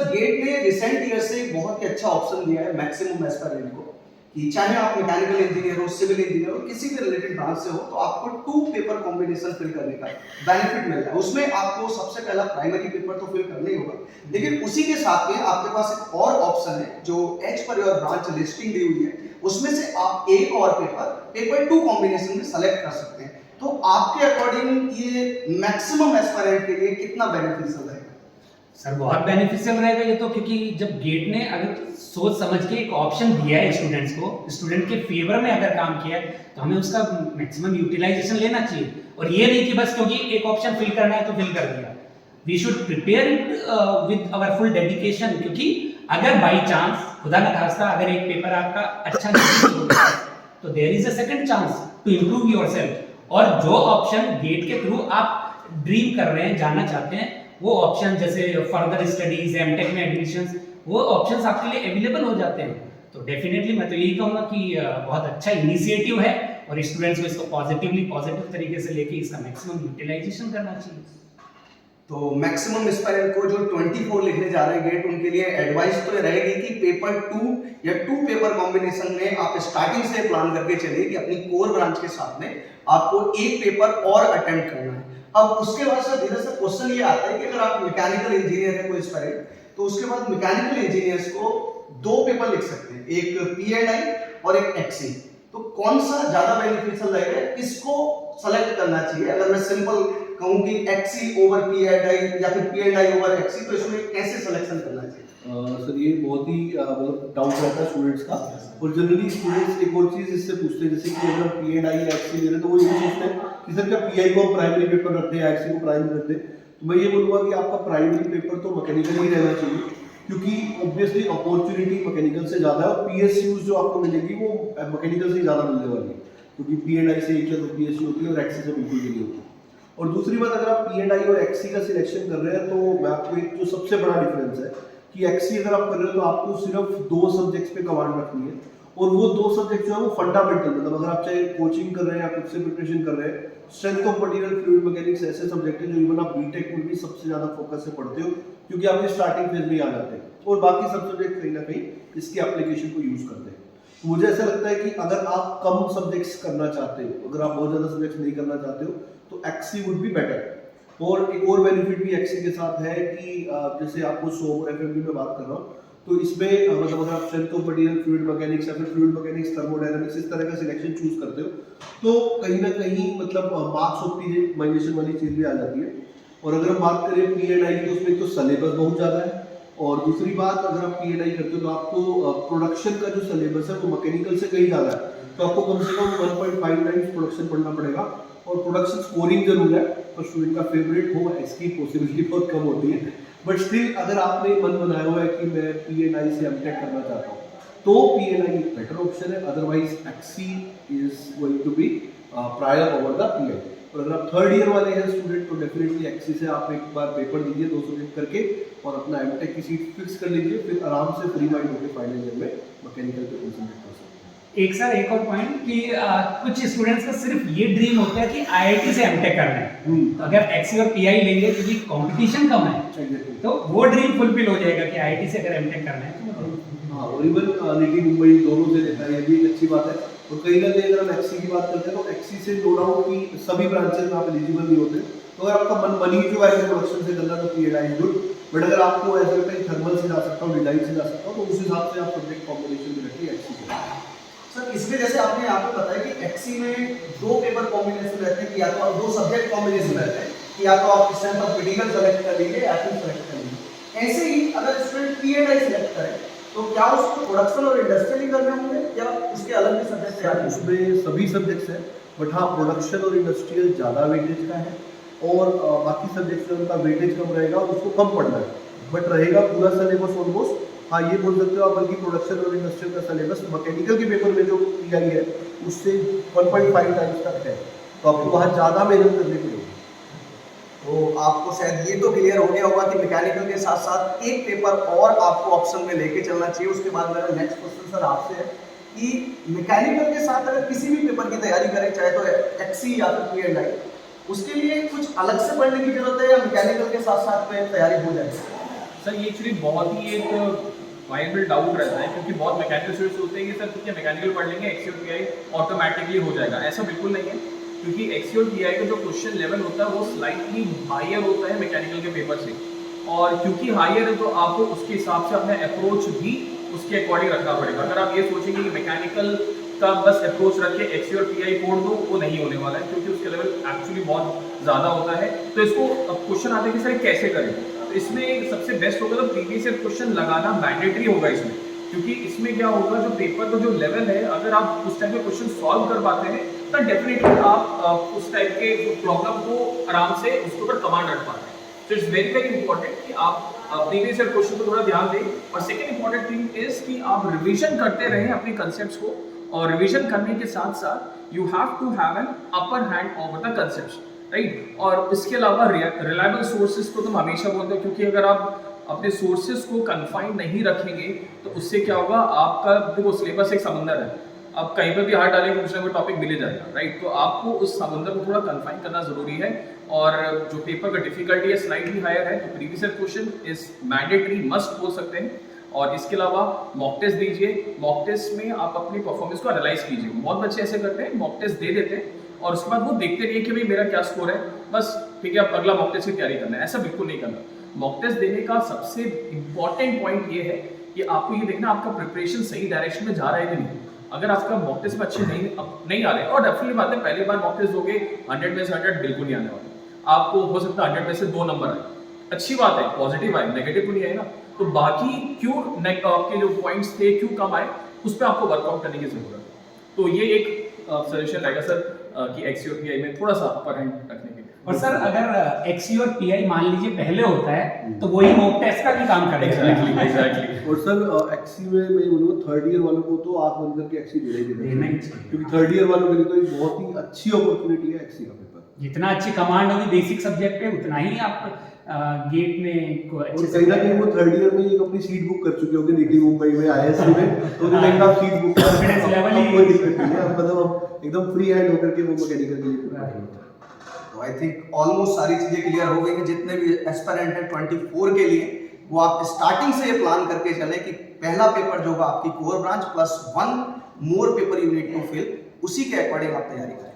Sir gate ने recent year से एक बहुत ही अच्छा ऑप्शन दिया है मैक्सिमम एस्पायरेंट को, कि चाहे आप मैकेनिकल इंजीनियर हो, सिविल इंजीनियर हो, किसी भी रिलेटेड ब्रांच से हो, तो आपको 2 पेपर कॉम्बिनेशन फिल करने का बेनिफिट मिल रहा है। उसमें आपको सबसे पहला प्राइमरी पेपर तो फिल करना ही होगा, लेकिन उसी के साथ में आपके पास एक और ऑप्शन है जो as per your branch listing दी हुई है, उसमें से आप एक और पेपर 2 कॉम्बिनेशन में सेलेक्ट कर सकते हैं। तो आपके अकॉर्डिंग ये मैक्सिमम एस्पायरेंट के लिए कितना बेनिफिशियल रहेगा? सर बहुत बेनिफिशियल रहेगा ये तो, क्योंकि जब गेट ने अगर सोच समझ के एक ऑप्शन दिया है स्टूडेंट्स को, स्टूडेंट के फेवर में अगर काम किया है, तो हमें उसका मैक्सिमम यूटिलाइजेशन लेना चाहिए। और ये नहीं कि बस क्योंकि एक ऑप्शन फिल करना है तो फिल कर दिया। We should prepare it with our full dedication, क्योंकि अगर बाई चांस खुदा न खास्ता अगर एक पेपर आपका अच्छा नहीं होता है, तो there is a second chance to improve yourself. और जो ऑप्शन गेट के थ्रू आप ड्रीम कर रहे हैं, जानना चाहते हैं, वो ऑप्शन जैसे फर्दर स्टडीज, एमटेक में एडमिशंस, वो ऑप्शंस आपके लिए अवेलेबल हो जाते हैं। तो डेफिनेटली मैं तो यही कहूँगा कि बहुत अच्छा इनिशिएटिव है और स्टूडेंट्स को इसको पॉजिटिव तरीके से लेके इसका मैक्सिमम यूटिलाइजेशन करना चाहिए। तो मैक्सिमम एस्पायरेंट को जो 24 लिखने जा रहे हैं गेट, उनके लिए एडवाइस तो ये रहेगी कि पेपर 2 या 2 पेपर कॉम्बिनेशन में आप स्टार्टिंग से प्लान करके चलिए कि अपनी कोर ब्रांच के साथ में आपको एक पेपर और अटेम्प्ट करना है। अब उसके बाद से धीरे से क्वेश्चन ये आता है कि अगर आप मैकेनिकल इंजीनियर है कोई एस्पायरेंट, तो उसके बाद मैकेनिकल इंजीनियर्स को 2 पेपर लिख सकते हैं, एक पीएनआई और एक एक्सी। तो कौन सा ज्यादा बेनिफिशियल रहेगा, किसको सेलेक्ट करना चाहिए? अगर मैं सिंपल कहूं कि एक्सी ओवर पीएनआई या फिर पीएनआई ओवर एक्सी, तो इसमें कैसे सिलेक्शन करना चाहिए? सर ये बहुत ही मतलब डाउट रहता है स्टूडेंट्स का। और जनरली स्टूडेंट्स एक और चीज़ इससे पूछते हैं, जैसे कि अगर पीएनआई या एक्सी ले रहे हैं तो वो ये पूछते हैं कि सर क्या पीआई को प्राइमरी पेपर रखते हैं या एक्सी को प्राइमरी रखते हैं? तो मैं ये बोलूँगा कि आपका प्राइमरी पेपर तो मैकेनिकल ही रहना चाहिए, क्योंकि ऑब्वियसली अपॉर्चुनिटी मैकेनिकल से ज़्यादा है और पीएसयूज जो आपको मिलेगी वो मैकेनिकल से ही ज़्यादा मिलने वाली है, क्योंकि पीएनआई से एक तो पीएसयू होती है और एक्सी से बिल्कुल भी नहीं होती। और दूसरी बात, अगर आप पीएनआई और एक्सी का सिलेक्शन कर रहे हैं, तो मैं आपको एक जो सबसे बड़ा डिफरेंस है कि एक्सी अगर आप कर रहे हो तो आपको सिर्फ 2 सब्जेक्ट्स पे कमांड रखनी है, और वो 2 सब्जेक्ट जो है वो फंडामेंटल, मतलब अगर आप चाहे कोचिंग कर रहे हैं या खुद से प्रिपरेशन कर रहे हैं, strength of material, fluid mechanics ऐसे सब्जेक्ट है जो इवन आप बीटेक में भी सबसे ज्यादा फोकस से पढ़ते हो, क्योंकि आपके स्टार्टिंग फेज में ही आ जाते हैं, और बाकी सब सब्जेक्ट कहीं ना कहीं इसकी एप्लीकेशन को यूज करते हैं। तो मुझे ऐसा लगता है कि अगर आप कम सब्जेक्ट्स करना चाहते हो, अगर आप बहुत ज्यादा सब्जेक्ट्स नहीं करना चाहते हो, तो एक्सी वुड बी बेटर। और एक और बेनिफिट भी एक्सी के साथ है कि जैसे आपको 100 एफएमडी में बात कर रहा हूँ, तो इसमें मतलब अगर आप strength of material, fluid mechanics या फिर फ्लूइड मैकेनिक्स, थर्मोडायनामिक्स इस तरह का सिलेक्शन चूज करते हो, तो कहीं ना कहीं मतलब मार्क्स ऑप्टिमाइजेशन वाली चीज भी आ जाती है। और अगर हम बात करें पीएनआई की, तो उसमें तो सिलेबस बहुत ज़्यादा है, और दूसरी बात अगर आप पीएनआई करते हो तो आपको प्रोडक्शन का जो सिलेबस है वो मैकेनिकल से कहीं ज़्यादा है, तो आपको कम से कम 1.5 टाइम्स प्रोडक्शन पढ़ना पड़ेगा। और प्रोडक्शन स्कोरिंग जरूर है, तो स्टूडेंट का फेवरेट हो इसकी पॉसिबिलिटी बहुत कम होती है, बट स्टिल अगर आपने मन बनाया हुआ है कि मैं पीएनआई से एमटेक करना चाहता हूँ, तो पीएनआई एक बेटर ऑप्शन है। Otherwise XE is going to be prior over the PI. और अगर आप 3rd ईयर वाले हैं स्टूडेंट, तो डेफिनेटली एक्सी से आप एक बार पेपर दीजिए 2 सब्जेक्ट करके, और अपना एमटेक की सीट फिक्स कर लीजिए, फिर आराम से फ्री माइंड होकर फाइनल ईयर में मैकेनिकल पे कंसंट्रेट कर सकते हैं। एक सर एक और पॉइंट कि कुछ स्टूडेंट्स का सिर्फ ये ड्रीम होता है कि आईआईटी से एमटेक करना है, तो अगर एक्सी और पीआई लेंगे क्योंकि कंपटीशन कम है, तो वो ड्रीम फुलफिल हो जाएगा कि आईआईटी से अगर एमटेक करना है तो हाँ, और इवन निटी मुंबई दोनों से लेता है, ये भी एक अच्छी बात है। और कहीं ना कहीं अगर हम एक्सी की बात करते हैं तो एक्सी से नो डाउट कि सभी ब्रांचेस में आप एलिजिबल नहीं होते, तो अगर आपका मनी जो है प्रोडक्शन से करना तो पीएनआई इज गुड, बट अगर आपको ऐसा लगता है थर्मल से जा सकता हूँ, डिजाइन से जा सकता हूँ, तो उस हिसाब से आप सब्जेक्ट कॉम्बिनेशन में रखिए एक्सी से। सर इसमें जैसे आपने आपको बताया कि एक्सी में 2 पेपर कॉम्बिनेशन रहते हैं, कि या तो आप 2 सब्जेक्ट कॉम्बिनेशन रहते हैं, कि या तो आप स्ट्रेंथ ऑफ मटेरियल सेलेक्ट कर लीजिए या फिर सेलेक्ट कर लीजिए। ऐसे ही अगर स्टूडेंट पीएनआई सेलेक्ट करें, तो क्या उसको प्रोडक्शन और इंडस्ट्रियल ही करने होंगे या उसके अलग भी सब्जेक्ट हैं? उसमें सभी सब्जेक्ट्स हैं, बट हाँ प्रोडक्शन और इंडस्ट्रियल ज़्यादा वेटेज का है, और बाकी सब्जेक्ट्स में उनका वेटेज कम रहेगा और उसको कम पढ़ना है, बट रहेगा पूरा सिलेबस ऑलमोस्ट। हाँ ये बोल सकते हो आप, बल्कि प्रोडक्शन और इंडस्ट्रियल का सिलेबस मैकेनिकल के पेपर में जो पीआई है उससे 1.5 टाइम्स तक है, तो आपको वहाँ ज़्यादा मेहनत करनी पड़ेगी। तो आपको शायद ये तो क्लियर हो गया होगा कि मैकेनिकल के साथ साथ एक पेपर और आपको ऑप्शन में लेके चलना चाहिए। उसके बाद मेरा नेक्स्ट क्वेश्चन सर आपसे है कि मैकेनिकल के साथ अगर किसी भी पेपर की तैयारी करें, चाहे तो एक्सी या फिर पीएनआई, उसके लिए कुछ अलग से पढ़ने की जरूरत है या मैकेनिकल के साथ साथ में तैयारी हो जाएगी? सर ये एक्चुअली बहुत ही एक माइंड में डाउट रहता है, क्योंकि बहुत मैकेनिकल स्टूडेंट्स होते हैं कि सर ठीक है मैकेनिकल पढ़ लेंगे एक्सी और पीआई ऑटोमेटिकली हो जाएगा। ऐसा बिल्कुल नहीं है, क्योंकि एक्सी और पीआई का जो क्वेश्चन लेवल होता है वो स्लाइटली हायर होता है मैकेनिकल के पेपर से, और क्योंकि हायर है तो आपको उसके हिसाब से अपना अप्रोच भी उसके अकॉर्डिंग रखना पड़ेगा। अगर आप ये सोचेंगे कि मैकेनिकल का बस अप्रोच रख के एक्सी और पीआई कोड दो, वो नहीं होने वाला है, क्योंकि उसका लेवल एक्चुअली बहुत ज़्यादा होता है। तो इसको अब क्वेश्चन आते हैं कि सर कैसे करें, तो इसमें सबसे बेस्ट होगा तो प्रीवियस ईयर क्वेश्चन लगाना मैंडेटरी होगा इसमें, क्योंकि इसमें क्या होगा जो पेपर का जो लेवल है अगर आप उस टाइप के क्वेश्चन सॉल्व कर पाते हैं तो डेफिनेटली आप उस टाइप के प्रॉब्लम को आराम से उसके ऊपर कमांड रख पाते हैं। तो इट्स वेरी वेरी इंपॉर्टेंट कि आप प्रीवियस ईयर क्वेश्चन को थोड़ा ध्यान दें, और सेकंड इंपॉर्टेंट थिंग इज कि आप रिवीजन करते रहें अपने कंसेप्ट्स को, और रिवीजन करने के साथ साथ you have to have an upper hand over the concepts, right. और इसके अलावा रिलायबल सोर्सेज को तो हम हमेशा बोलते हैं, क्योंकि अगर आप अपने सोर्सेज को कन्फाइंड नहीं रखेंगे तो उससे क्या होगा, आपका देखो सिलेबस एक समंदर है, अब कहीं पर भी हाथ डालेंगे कुछ ना कोई टॉपिक मिल जाएगा, राइट। तो आपको उस समंदर को थोड़ा कन्फाइन करना जरूरी है, और जो पेपर का डिफिकल्टी है स्लाइटली हायर है, तो previous year question is mandatory must बोल सकते हैं। और इसके अलावा मॉक टेस्ट दीजिए, मॉक टेस्ट में आप अपनी परफॉर्मेंस को एनालाइज कीजिए। बहुत बच्चे ऐसे करते हैं मॉक टेस्ट दे देते हैं और उसके बाद वो देखते नहीं कि भाई मेरा क्या स्कोर है, बस ठीक है अब अगला मॉक टेस्ट की तैयारी करना है, ऐसा बिल्कुल नहीं करना। मॉक टेस्ट देने का सबसे इंपॉर्टेंट पॉइंट ये है कि आपको ये देखना आपका प्रिपरेशन सही डायरेक्शन में जा रहा है कि नहीं। अगर आपका मॉक टेस्ट में अच्छे नहीं आ रहे, और डेफिनेटली बात है पहली बार मॉक टेस्ट दोगे 100 में से 100 बिल्कुल नहीं आने वाले, आपको हो सकता है 100 में से 2 नंबर आए, अच्छी बात है, पॉजिटिव आए, नेगेटिव तो नहीं आए ना। तो बाकी क्यों आपके जो पॉइंट्स थे क्यों कम आए, उस पर आपको वर्कआउट करने की जरूरत है। तो ये एक सजेशन रहेगा सर कि एक्सी और पीआई में थोड़ा सा अपर हैंड रखने के लिए। और सर अगर एक्सी और पीआई मान लीजिए पहले होता है तो वही मॉक टेस्ट का भी काम करेगा। एग्जैक्टली। और सर एक्सी में मैं बोलूँगा थर्ड ईयर वालों को तो आंख बंद करके एक्सी देना ही चाहिए, क्योंकि थर्ड ईयर वालों के लिए तो एक बहुत ही अच्छी अपॉर्चुनिटी है एक्सी का पेपर। जितना अच्छी कमांड होगी बेसिक सब्जेक्ट पे उतना ही आप गेट में और कहीं ना कहीं वो थर्ड ईयर में एक अपनी सीट बुक कर चुके होंगे नीति मुंबई में आईएससी में, तो उन्हें लगेगा आप सीट बुक कॉन्फिडेंस लेवल ही कोई दिक्कत नहीं है, मतलब आप एकदम फ्री हैंड होकर के वो मैकेनिकल के लिए प्रिपेयर होते हैं। तो आई थिंक ऑलमोस्ट सारी चीजें क्लियर हो गई हैं। जितने भी एस्पिरेंट हैं 24 के लिए, वो आप स्टार्टिंग से ये प्लान करके चले कि पहला पेपर जो होगा आपकी core branch plus 1 more paper you need to fill, उसी के अकॉर्डिंग आप तैयारी करें।